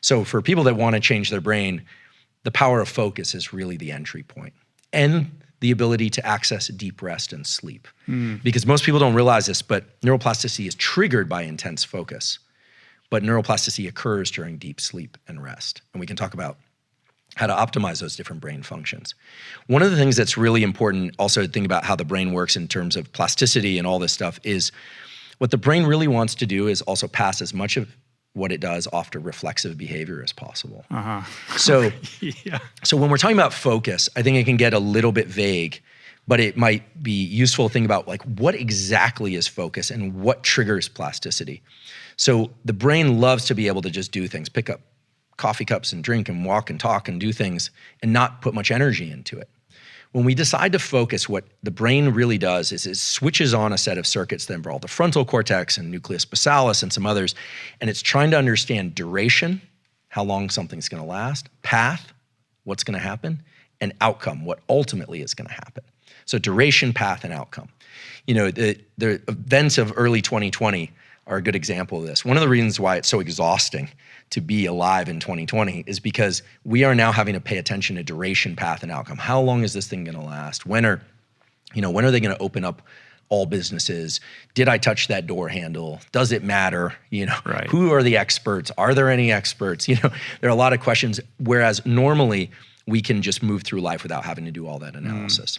So for people that want to change their brain, the power of focus is really the entry point, and the ability to access deep rest and sleep. Because most people don't realize this, but neuroplasticity is triggered by intense focus. But neuroplasticity occurs during deep sleep and rest. And we can talk about how to optimize those different brain functions. One of the things that's really important also to think about how the brain works in terms of plasticity and all this stuff is what the brain really wants to do is also pass as much of what it does off to reflexive behavior as possible. So, so when we're talking about focus, I think it can get a little bit vague, but it might be useful to think about like what exactly is focus and what triggers plasticity. So the brain loves to be able to just do things, pick up coffee cups and drink and walk and talk and do things and not put much energy into it. When we decide to focus, what the brain really does is it switches on a set of circuits that involve the frontal cortex and nucleus basalis and some others, and it's trying to understand duration, how long something's gonna last, path, what's gonna happen, and outcome, what ultimately is gonna happen. So duration, path, and outcome. You know, the events of early 2020 are a good example of this. One of the reasons why it's so exhausting to be alive in 2020 is because we are now having to pay attention to duration, path, and outcome. How long is this thing gonna last? When are they gonna open up all businesses? Did I touch that door handle? Does it matter? Who are the experts? Are there any experts? There are a lot of questions, whereas normally we can just move through life without having to do all that analysis.